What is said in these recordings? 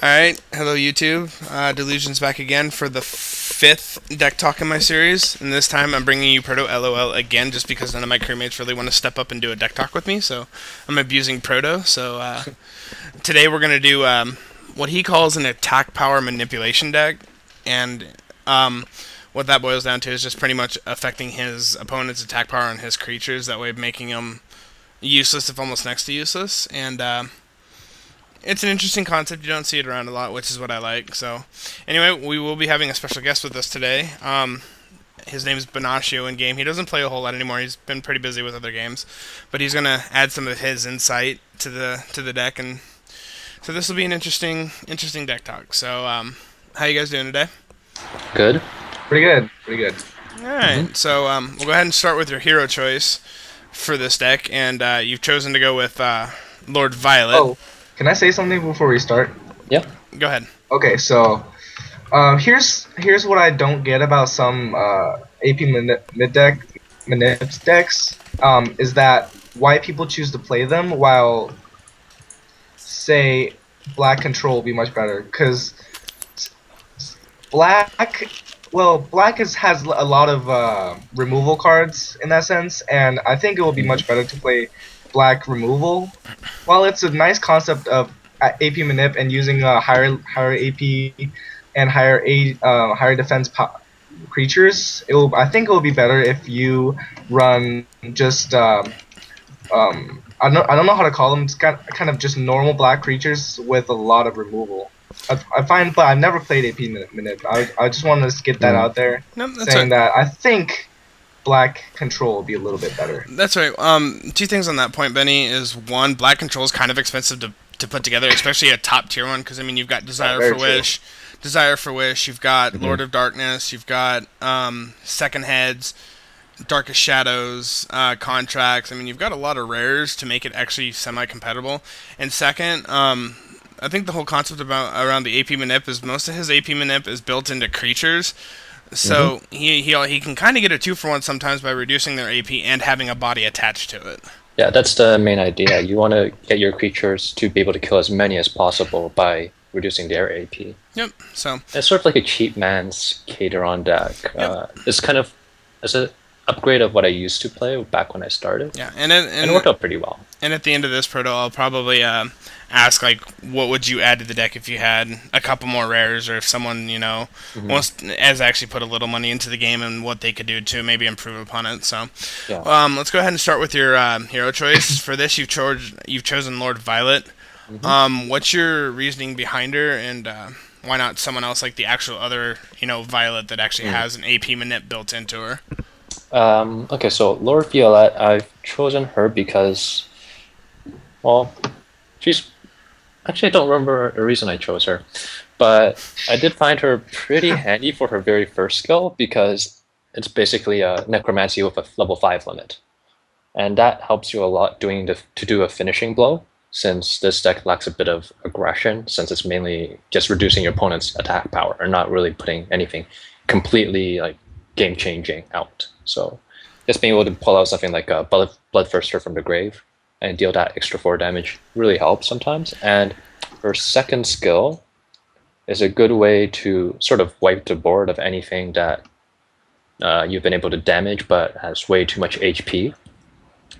Alright, hello YouTube. Delusions back again for the fifth deck talk in my series, and this time I'm bringing you Proto LOL again just because none of my crewmates really want to step up and do a deck talk with me, so I'm abusing Proto. So today we're going to do what he calls an attack power manipulation deck, and what that boils down to is just pretty much affecting his opponent's attack power on his creatures, that way making them useless if almost next to useless, and it's an interesting concept. You don't see it around a lot, which is what I like. So, anyway, we will be having a special guest with us today. His name is Bonaccio in game. He doesn't play a whole lot anymore. He's been pretty busy with other games, but he's gonna add some of his insight to the deck, and so this will be an interesting deck talk. So, how you guys doing today? Good. Pretty good. Pretty good. All right. So, we'll go ahead and start with your hero choice for this deck, and you've chosen to go with Lord Violet. Oh, can I say something before we start? Yeah. Go ahead. Okay, so here's what I don't get about some AP manip decks. Is that why people choose to play them while, say, black control will be much better? Because black has a lot of removal cards in that sense, and I think it will be much better to play black removal. While it's a nice concept of AP manip and using higher AP and higher defense creatures, I think it will be better if you run just I don't know how to call them. It's kind of just normal black creatures with a lot of removal. I find, but I've never played AP manip. I just wanted to get that out there, No, that's saying right. that I think black control will be a little bit better. That's right. Two things on that point, Benny, is one, black control is kind of expensive to put together, especially a top tier one, because I mean you've got Very true. Desire for Wish, you've got Lord of Darkness, you've got Second Heads, Darkest Shadows, Contracts. I mean you've got a lot of rares to make it actually semi-compatible. And second, I think the whole concept around the AP manip is most of his AP manip is built into creatures. So he can kind of get a 2-for-1 sometimes by reducing their AP and having a body attached to it. Yeah, that's the main idea. You want to get your creatures to be able to kill as many as possible by reducing their AP. Yep. So It's sort of like a cheap man's Cateron deck. Yep. It's kind of it's an upgrade of what I used to play back when I started, yeah, and it worked out pretty well. and at the end of this proto, I'll probably ask like, what would you add to the deck if you had a couple more rares, or if someone wants has actually put a little money into the game and what they could do to maybe improve upon it. So, Yeah. let's go ahead and start with your hero choice for this. You've chosen Lord Violet. What's your reasoning behind her, and why not someone else like the actual other Violet that actually has an AP manip built into her? Okay, so Lord Violette, I've chosen her because, well, she's actually I don't remember the reason I chose her, but I did find her pretty handy for her very first skill because it's basically a necromancy with a level 5 limit, and that helps you a lot to do a finishing blow. Since this deck lacks a bit of aggression, since it's mainly just reducing your opponent's attack power and not really putting anything completely like game changing out. So just being able to pull out something like a Bloodthirster from the grave and deal that extra 4 damage really helps sometimes. And her second skill is a good way to sort of wipe the board of anything that you've been able to damage but has way too much HP.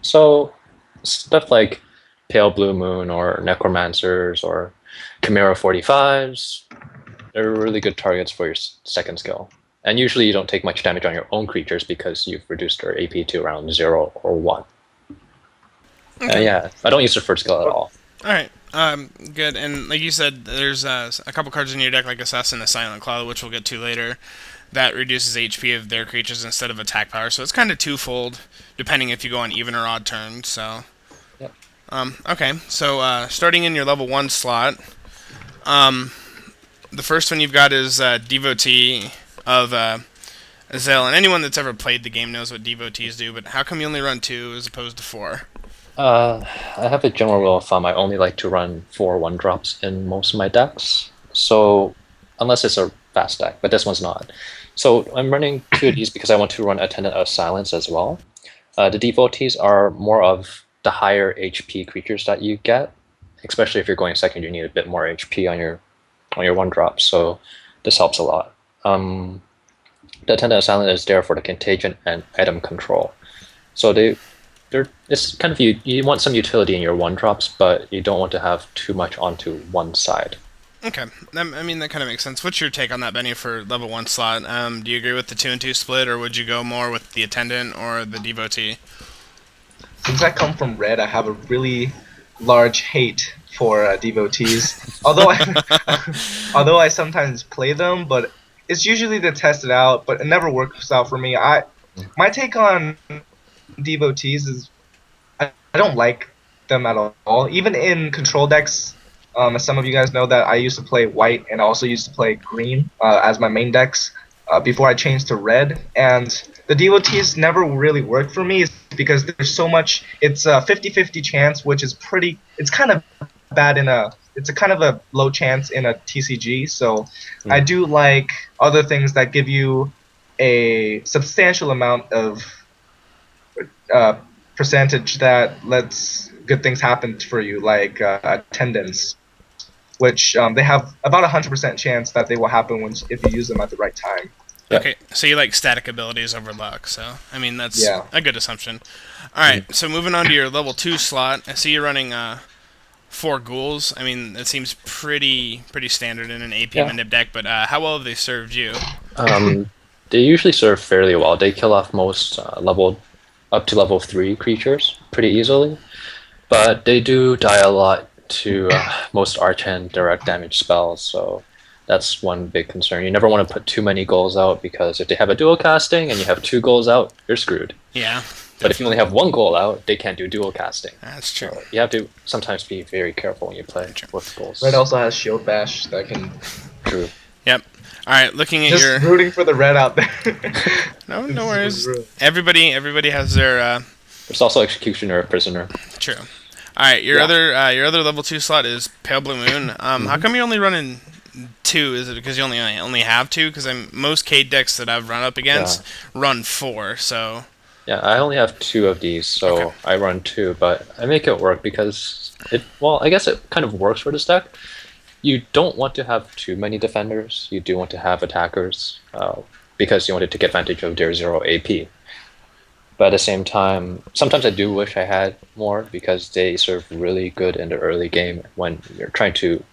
So stuff like Pale Blue Moon or Necromancers or Chimera 45s, they're really good targets for your second skill. And usually you don't take much damage on your own creatures because you've reduced their AP to around 0 or 1. Okay. Yeah, I don't use their first skill at all. All right. Good. And like you said, there's a couple cards in your deck like Assassin and Silent Cloud, which we'll get to later, that reduces HP of their creatures instead of attack power. So it's kind of twofold, depending if you go on even or odd turns. So, Yep. okay. So starting in your level 1 slot, the first one you've got is Devotee of AZEL. And anyone that's ever played the game knows what Devotees do, but how come you only run 2 as opposed to 4? I have a general rule of thumb. I only like to run 4 1-drops in most of my decks. So, unless it's a fast deck, but this one's not. So I'm running 2 of these because I want to run Attendant of Silence as well. The Devotees are more of the higher HP creatures that you get, especially if you're going second, you need a bit more HP on your on your 1-drop, so this helps a lot. The Attendant Silent is there for the contagion and item control. So it's kind of you want some utility in your 1-drops, but you don't want to have too much onto one side. Okay, I mean that kind of makes sense. What's your take on that, Benny, for level 1 slot? Do you agree with the 2 and 2 split, or would you go more with the Attendant or the Devotee? Since I come from red, I have a really large hate for devotees. Although I sometimes play them, but it's usually to test it out. But it never works out for me. My take on devotees is I don't like them at all. Even in control decks, as some of you guys know, that I used to play white and also used to play green as my main decks before I changed to red. And the devotees never really worked for me because there's so much. It's a 50-50 chance, which is it's kind of bad it's a kind of a low chance in a TCG. So I do like other things that give you a substantial amount of percentage that lets good things happen for you, like attendance, which they have about 100% chance that they will happen if you use them at the right time. Yeah. Okay, so you like static abilities over luck, so I mean that's Yeah. a good assumption. Alright, so moving on to your level 2 slot, I see you're running 4 ghouls. I mean, that seems pretty standard in an AP manip deck, but how well have they served you? They usually serve fairly well. They kill off most up to level 3 creatures pretty easily, but they do die a lot to most archhand direct damage spells, so that's one big concern. You never want to put too many goals out, because if they have a dual casting and you have 2 goals out, you're screwed. Yeah. But if you only have 1 goal out, they can't do dual casting. That's true. So you have to sometimes be very careful when you play with goals. Red also has shield bash that can. True. Yep. Alright, looking at Just rooting for the red out there. No worries. Everybody has their There's also Executioner or Prisoner. True. Alright, your other level 2 slot is Pale Blue Moon. How come you're only running 2? Is it because you only have 2? Because most Cade decks that I've run up against run 4, so... Yeah, I only have 2 of these, so I run 2, but I make it work because I guess it kind of works for this deck. You don't want to have too many defenders. You do want to have attackers, because you want to take advantage of their 0 AP. But at the same time, sometimes I do wish I had more, because they serve really good in the early game when you're trying to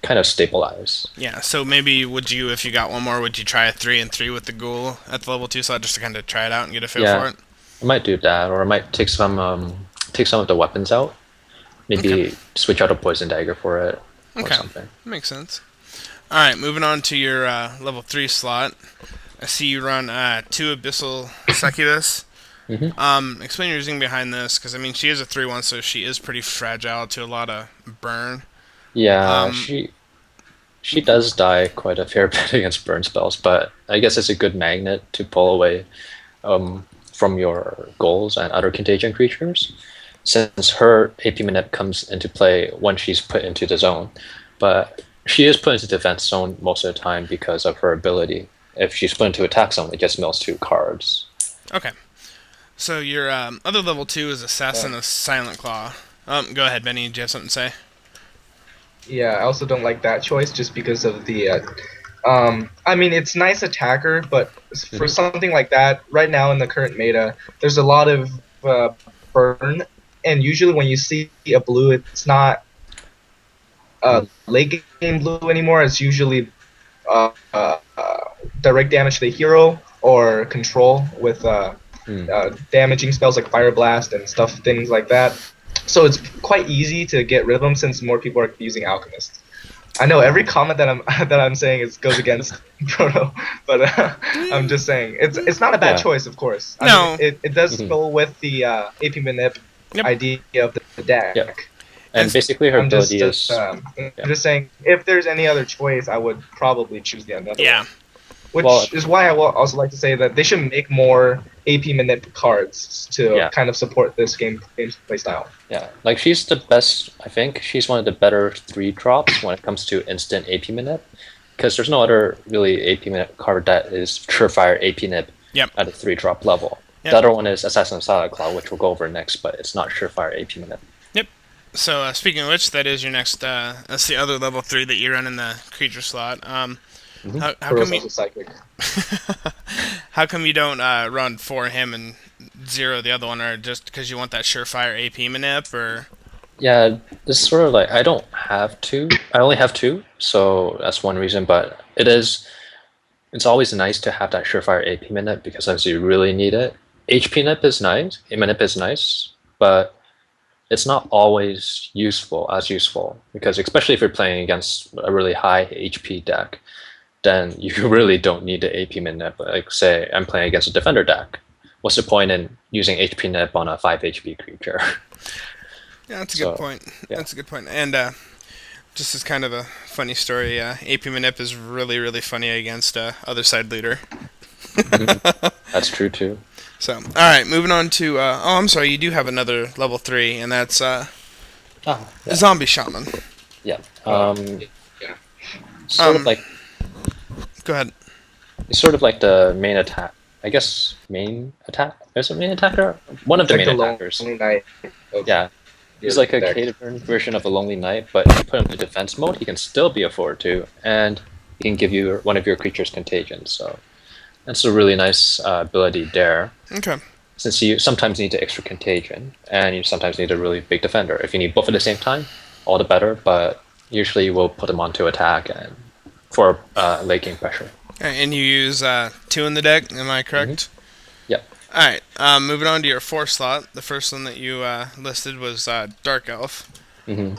kind of stabilize. Yeah, so maybe if you got one more, would you try a 3 and 3 with the ghoul at the level 2 slot just to kind of try it out and get a feel for it? I might do that, or I might take some of the weapons out. Maybe switch out a poison dagger for it, or something. Makes sense. Alright, moving on to your level 3 slot. I see you run 2 Abyssal Succubus. Explain your reasoning behind this, because I mean she is a 3/1, so she is pretty fragile to a lot of burn. Yeah, she does die quite a fair bit against burn spells, but I guess it's a good magnet to pull away from your goals and other contagion creatures, since her AP manip comes into play when she's put into the zone. But she is put into defense zone most of the time because of her ability. If she's put into attack zone, it just mills 2 cards. Okay. So your other level 2 is Assassin of Silent Claw. Go ahead, Benny. Do you have something to say? Yeah, I also don't like that choice just because of the... I mean, it's nice attacker, but for something like that, right now in the current meta, there's a lot of burn, and usually when you see a blue, it's not late game blue anymore. It's usually direct damage to the hero or control with damaging spells like Fire Blast and things like that. So it's quite easy to get rid of them since more people are using Alchemist. I know every comment that I'm saying goes against Proto, but I'm just saying it's not a bad choice, of course. I mean, it does go with the AP manip idea of the deck. Yep. And basically her ability is... I'm just saying, if there's any other choice, I would probably choose the other one. Which is why I will also like to say that they should make more AP manip cards to kind of support this gameplay style. Yeah, like she's the best. I think she's one of the better 3-drops when it comes to instant AP manip, because there's no other really AP manip card that is surefire AP manip at a 3-drop level. The other one is Assassin of Silent Claw, which we'll go over next, but it's not surefire AP manip. So speaking of which, that is your next. That's the other level 3 that you run in the creature slot. How come Pearl's you also psychic. how come you don't run 4 him and 0 the other one, or just because you want that surefire AP manip, or? Yeah, this is sort of like I don't have two. I only have two, so that's one reason. But it's always nice to have that surefire AP minute because sometimes you really need it. HP nip is nice, A minute is nice, but it's not always useful because especially if you're playing against a really high HP deck, then you really don't need the AP minute. Like say I'm playing against a defender deck. What's the point in using HP nip on a 5 HP creature? Yeah, that's a good So point. yeah. That's a good point. And just as kind of a funny story, AP Manip is really, really funny against other side leader. That's true too. So, all right, moving on to. Oh, I'm sorry, you do have another level 3, and that's Yeah. Zombie Shaman. Yeah. Yeah. Sort of like Go ahead. it's sort of like the main attack. I guess main attack. Is it main attacker? One of the Like main the attackers. Lonely Knight of Yeah. He's the like a deck. catered version of a Lonely Knight, but if you put him to defense mode, he can still be a 4/2, and he can give you one of your creatures contagion. So that's a really nice ability there. Okay. Since you sometimes need the extra contagion, and you sometimes need a really big defender. If you need both at the same time, all the better. But usually we'll put them onto attack and for late game pressure. And you use 2 in the deck, am I correct? Yep. All right. Moving on to your 4 slot. The first one that you listed was Dark Elf. hmm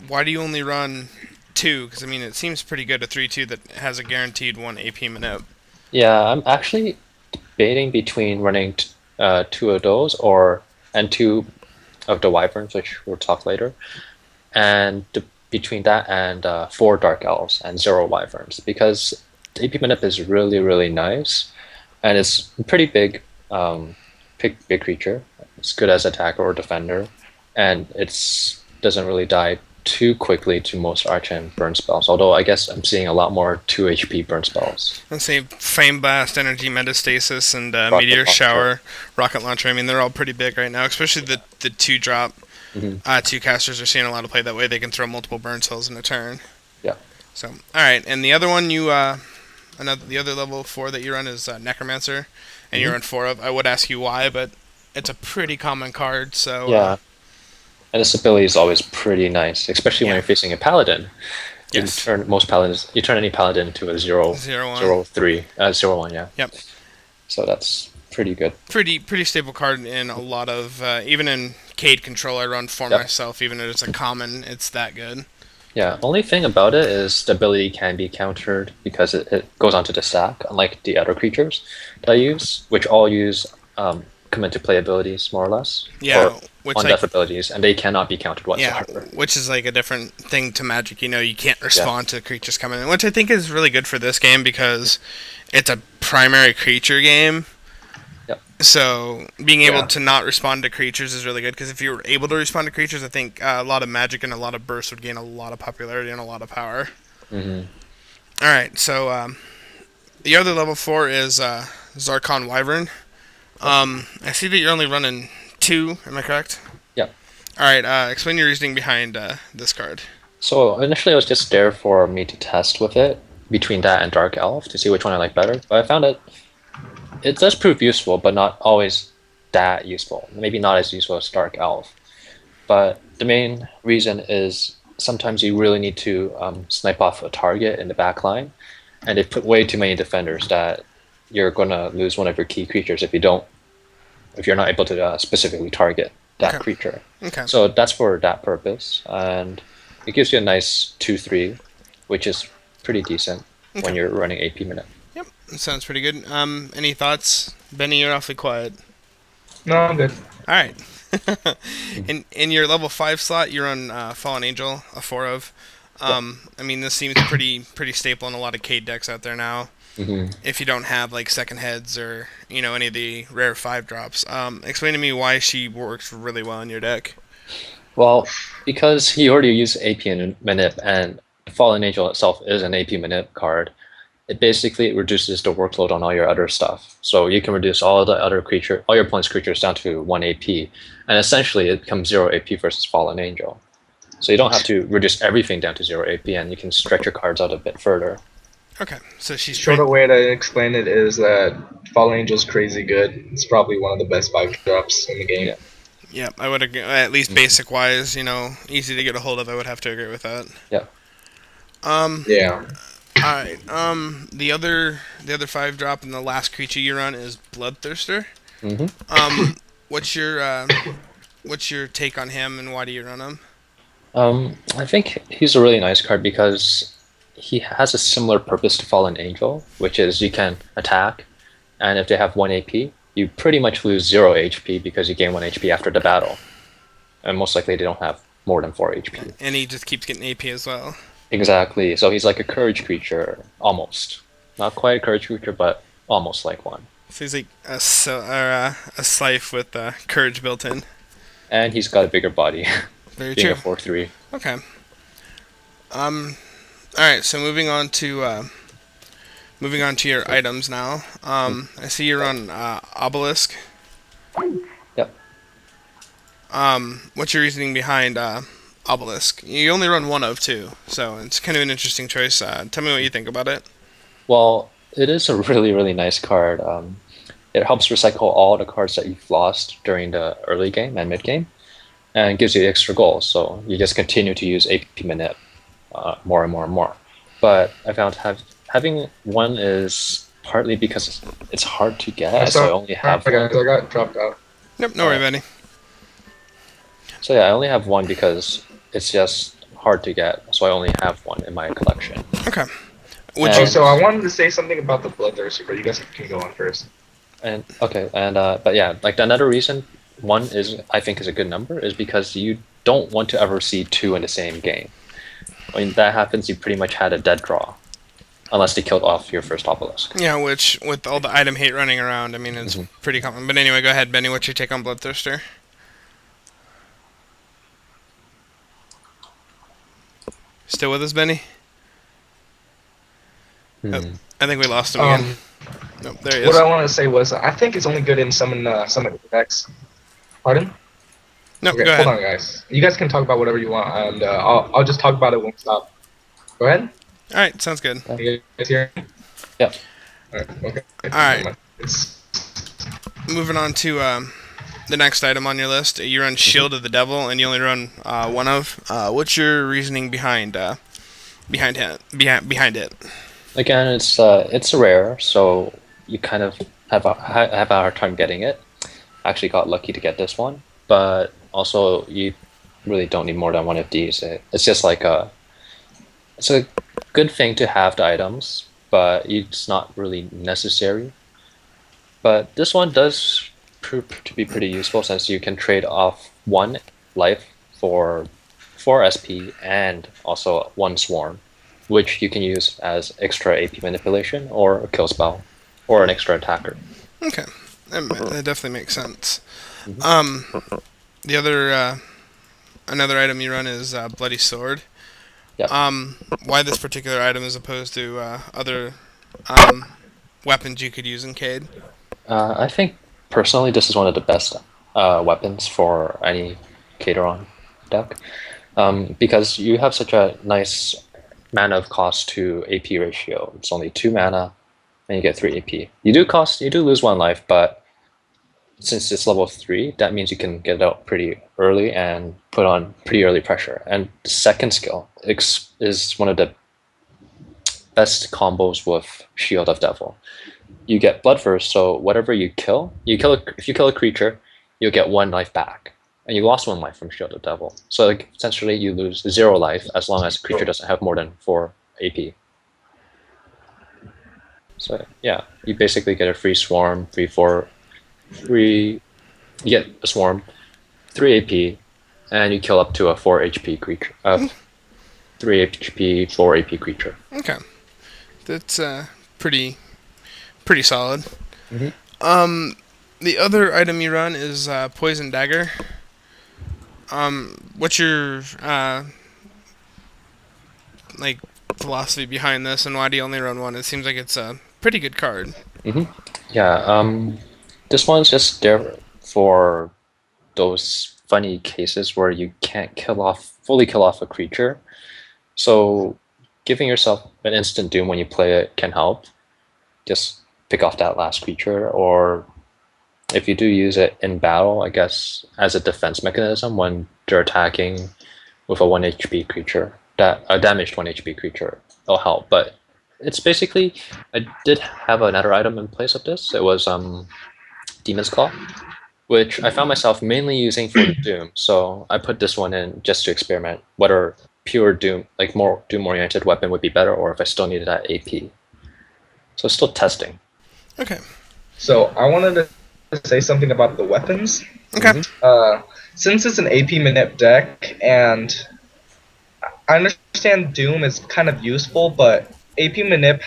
Why do you only run 2? Because I mean, it seems pretty good, a 3/2 that has a guaranteed 1 AP Manip. Yeah, I'm actually debating between running two of those and two of the wyverns, which we'll talk later, and between that and 4 dark elves and 0 wyverns because the AP minute is really nice, and it's a pretty big, big creature. It's good as attacker or defender, and it's doesn't really die too quickly to most arch and burn spells. Although I guess I'm seeing a lot more 2 HP burn spells. Let's say Flame Blast, Energy Metastasis, and Rocket Meteor Launcher. Shower, Rocket Launcher. I mean, they're all pretty big right now, especially the 2-drop. Mhm. 2 casters are seeing a lot of play that way. They can throw multiple burn spells in a turn. Yeah. So, all right. And the other one the other level 4 that you run is Necromancer, and you Mhm. run 4 of. I would ask you why, but it's a pretty common card. So Yeah. And this ability is always pretty nice, especially when Yeah. you're facing a paladin. Yes. You turn any paladin into a 0, 0/1. 0/3, 0/1, yeah. Yep. So that's pretty good. Pretty stable card in a lot of even in Cade Control. I run 4 Yep. myself, even if it's a common. It's that good. Yeah, only thing about it is the ability can be countered because it goes onto the stack, unlike the other creatures that I use, which all use come into play abilities, more or less. Yeah, Or which on like death abilities, and they cannot be countered yeah, whatsoever. which is like a different thing to Magic. You know, you can't respond to creatures coming in, which I think is really good for this game because it's a primary creature game. Yep. So being able Yeah. to not respond to creatures is really good because if you were able to respond to creatures, I think a lot of Magic and a lot of bursts would gain a lot of popularity and a lot of power. hmm All right, so the other level 4 is ZARKHAN Wyvern. I see that you're only running 2. Am I correct? Yep. All right. Explain your reasoning behind this card. So initially, it was just there for me to test with it between that and Dark Elf to see which one I like better. But I found it does prove useful, but not always that useful. Maybe not as useful as Dark Elf. But the main reason is sometimes you really need to snipe off a target in the back line, and they put way too many defenders that you're gonna lose one of your key creatures if you're not able to specifically target that Okay. creature. Okay. So that's for that purpose, and it gives you a nice 2/3, which is pretty decent when Okay. you're running AP minute. Yep. That sounds pretty good. Any thoughts, Benny? You're awfully quiet. No, I'm good. All right. in your level 5 slot, you're on Fallen Angel, a 4 of. I mean, this seems pretty staple in a lot of Cade decks out there now. hmm If you don't have like second heads or any of the rare 5 drops, explain to me why she works really well in your deck. Well, because he already used AP and Manip, and Fallen Angel itself is an AP Manip card, it basically reduces the workload on all your other stuff. So you can reduce all your opponent's creatures down to 1 AP, and essentially it becomes 0 AP versus Fallen Angel. So you don't have to reduce everything down to 0 AP, and you can stretch your cards out a bit further. Okay, so she's Shorter way to explain it is that Fallen Angel's crazy good. It's probably one of the best 5-drops in the game. Yeah. Yeah, I would agree. At least basic wise, easy to get a hold of. I would have to agree with that. Yeah. Yeah. All right. The other 5-drop and the last creature you run is Bloodthirster. Mm-hmm. What's your take on him, and why do you run him? I think he's a really nice card because he has a similar purpose to Fallen Angel, which is you can attack, and if they have 1 AP, you pretty much lose 0 HP because you gain 1 HP after the battle. And most likely they don't have more than 4 HP. And he just keeps getting AP as well. Exactly. So he's like a courage creature, almost. Not quite a courage creature, but almost like one. So he's like a Scythe with courage built in. And he's got a bigger body. Very being true. a 4/3. Okay. Alright, so moving on to your items now. I see you're on Obelisk. Yep. What's your reasoning behind Obelisk? You only run 1 of 2, so it's kind of an interesting choice. Tell me what you think about it. Well, it is a really, really nice card. It helps recycle all the cards that you've lost during the early game and mid game, and gives you extra goals. So you just continue to use AP Manip more and more and more. But I found having 1 is partly because it's hard to get, so I only have 1. I got dropped out. Nope, no worry, Benny. So yeah, I only have 1 because it's just hard to get, so I only have 1 in my collection. Okay. So I wanted to say something about the Bloodthirster, but you guys can go on first. But yeah, like another reason 1 is, I think, is a good number is because you don't want to ever see 2 in the same game. When that happens, you pretty much had a dead draw, unless they killed off your first Obelisk. Yeah, which, with all the item hate running around, I mean, it's pretty common. But anyway, go ahead, Benny. What's your take on Bloodthirster? Still with us, Benny? Oh, I think we lost him again. Nope, there he is. What I wanted to say was, I think it's only good in summon decks. Pardon? No, Okay, go ahead. hold on, guys. You guys can talk about whatever you want, and I'll just talk about it when we stop. Go ahead. All right, sounds good. You guys hear? Yep. Alright, okay. Alright. Moving on to the next item on your list. You run Shield of the Devil, and you only run 1 of. What's your reasoning behind it? Again, it's a rare, so you kind of have a hard time getting it. I actually got lucky to get this one, but also you really don't need more than 1 of these. It's just like it's a good thing to have the items, but it's not really necessary. But this one does prove to be pretty useful since you can trade off 1 life for 4 SP and also 1 swarm, which you can use as extra AP manipulation or a kill spell or an extra attacker. Okay, that definitely makes sense. The other another item you run is Bloody Sword. Yep. Why this particular item as opposed to other weapons you could use in Cade? I think personally this is one of the best weapons for any Cateron deck, because you have such a nice mana of cost to AP ratio. It's only 2 mana, and you get 3 AP. You do lose 1 life, but since it's level 3, that means you can get it out pretty early and put on pretty early pressure. And the second skill is one of the best combos with Shield of Devil. You get Bloodthirst, so whatever if you kill a creature, you'll get 1 life back. And you lost 1 life from Shield of Devil. So like, essentially you lose 0 life as long as the creature doesn't have more than 4 AP. So yeah, you basically get a free swarm, you get a swarm, 3 AP, and you kill up to a 4 HP creature. 3 HP, 4 AP creature. Okay, that's pretty solid. The other item you run is Poison Dagger. What's your philosophy behind this, and why do you only run one? It seems like it's a pretty good card. Yeah, this one's just there for those funny cases where you can't fully kill off a creature. So giving yourself an instant doom when you play it can help. Just pick off that last creature, or if you do use it in battle, I guess as a defense mechanism when they're attacking with a 1 HP creature, that a damaged 1 HP creature, it'll help. But it's basically, I did have another item in place of this. It was Demon's Claw, which I found myself mainly using for the Doom. So I put this one in just to experiment whether pure Doom, like more Doom-oriented weapon would be better, or if I still needed that AP. So still testing. Okay. So I wanted to say something about the weapons. Okay. Since it's an AP manip deck, and I understand Doom is kind of useful, but AP manip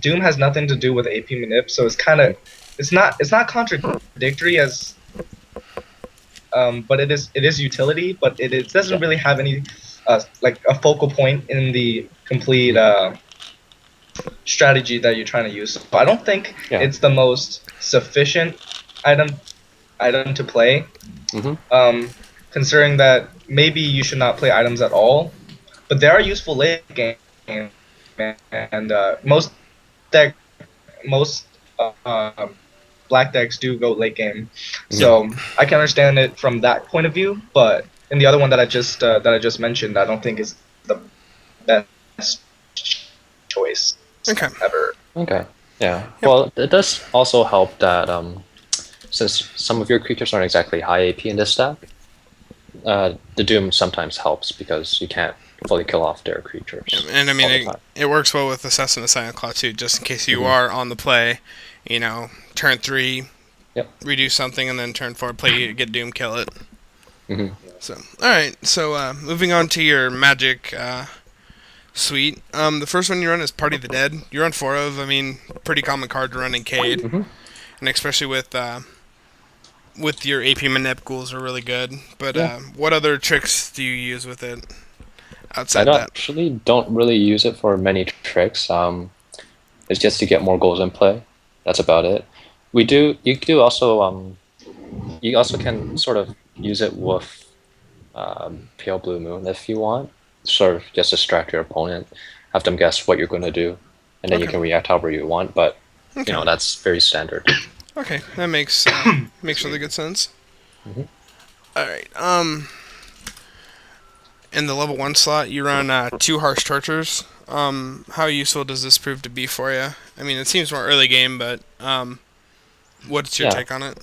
Doom has nothing to do with AP manip, so it's not contradictory as but it is utility, but it doesn't really have any like a focal point in the complete strategy that you're trying to use. So I don't think it's the most sufficient item to play. Considering that maybe you should not play items at all, but they are useful late game, and most black decks do go late game, so I can understand it from that point of view. But in the other one that I just mentioned, I don't think is the best choice ever. Okay. Yeah. Well, it does also help that since some of your creatures aren't exactly high AP in this stack, the Doom sometimes helps because you can't fully kill off their creatures. And I mean, it works well with Assassin and Silentclaw too, just in case you are on the play, you know, turn 3, redo something, and then turn 4, play, get Doom, kill it. So, alright, so moving on to your Magic suite. The first one you run is Party the Dead. You run 4 of, I mean, pretty common card to run in Cade. And especially with your AP Manip, ghouls are really good. But what other tricks do you use with it outside that? I actually don't really use it for many tricks. It's just to get more goals in play. That's about it. You also can sort of use it with Pale Blue Moon if you want. Sort of just distract your opponent, have them guess what you're going to do, and then you can react however you want. But you know, that's very standard. Okay, that makes really good sense. All right. In the level 1 slot, you run 2 Harsh Tortures. How useful does this prove to be for you? I mean, it seems more early game, but what's your take on it?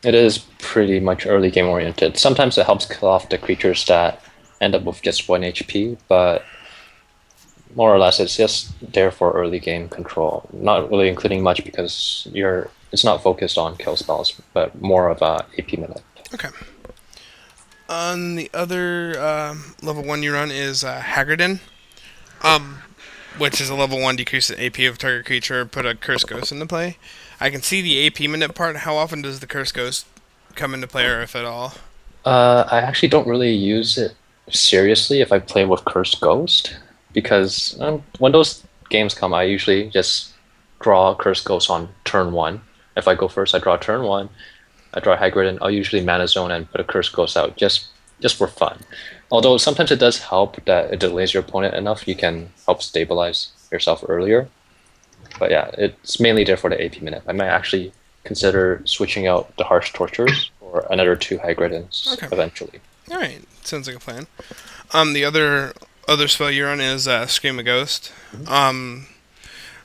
It is pretty much early game oriented. Sometimes it helps kill off the creatures that end up with just 1 HP, but more or less it's just there for early game control. Not really including much because it's not focused on kill spells, but more of a AP minute. Okay. On the other level 1 you run is Haggardin, which is a level 1 decrease in AP of target creature. Put a Curse Ghost into play. I can see the AP minute part. How often does the Curse Ghost come into play, or if at all? I actually don't really use it seriously if I play with Curse Ghost, because when those games come, I usually just draw Curse Ghost on turn 1. If I go first, I draw turn 1. I draw Haggardin. I'll usually mana zone and put a Curse Ghost out just for fun. Although sometimes it does help that it delays your opponent enough, you can help stabilize yourself earlier. But yeah, it's mainly there for the AP minute. I might actually consider switching out the Harsh Tortures for another 2 Haggardins eventually. Alright, sounds like a plan. The other spell you run is Scream a Ghost.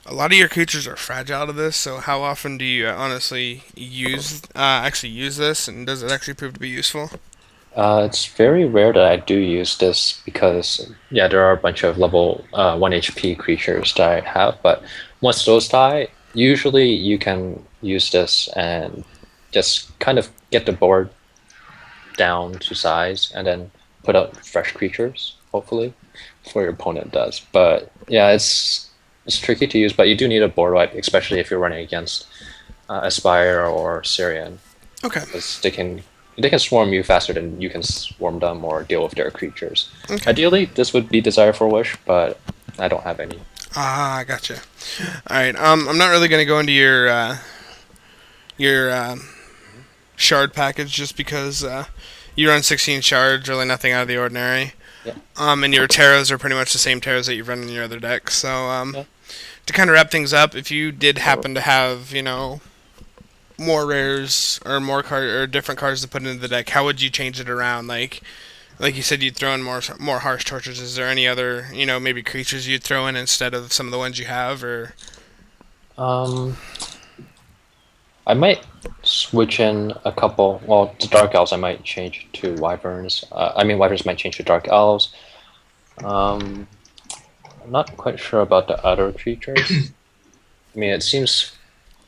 A lot of your creatures are fragile to this, so how often do you honestly use this, and does it actually prove to be useful? It's very rare that I do use this because, there are a bunch of level 1 HP creatures that I have, but once those die, usually you can use this and just kind of get the board down to size and then put out fresh creatures, hopefully, before your opponent does. But yeah, it's tricky to use, but you do need a board wipe, especially if you're running against Aspire or Syrian. Okay. Because they can swarm you faster than you can swarm them or deal with their creatures. Okay. Ideally, this would be Desire for Wish, but I don't have any. Ah, gotcha. All right. I'm not really gonna go into your shard package just because you run 16 shards, really nothing out of the ordinary. Yeah. And your taros are pretty much the same taros that you've run in your other deck. So Yeah. to kind of wrap things up, if you did happen to have more rares or more card or different cards to put into the deck, how would you change it around? Like you said, you'd throw in more harsh tortures. Is there any other maybe creatures you'd throw in instead of some of the ones you have, or? Um, I might switch in a couple. Well, the Dark Elves I might change to Wyverns. I mean, Wyverns might change to Dark Elves. I'm not quite sure about the other creatures. I mean, it seems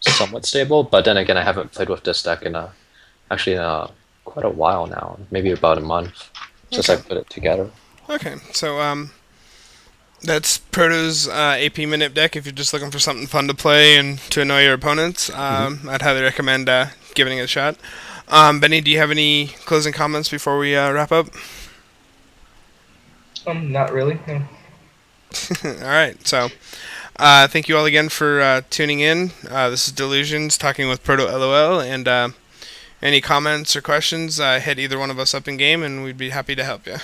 somewhat stable, but then again, I haven't played with this deck in quite a while now. Maybe about a month since I put it together. Okay, so that's Proto's AP Minute deck. If you're just looking for something fun to play and to annoy your opponents, I'd highly recommend giving it a shot. Benny, do you have any closing comments before we wrap up? Not really. No. All right, so thank you all again for tuning in. This is Delusions talking with Proto LOL, and any comments or questions, hit either one of us up in game, and we'd be happy to help you.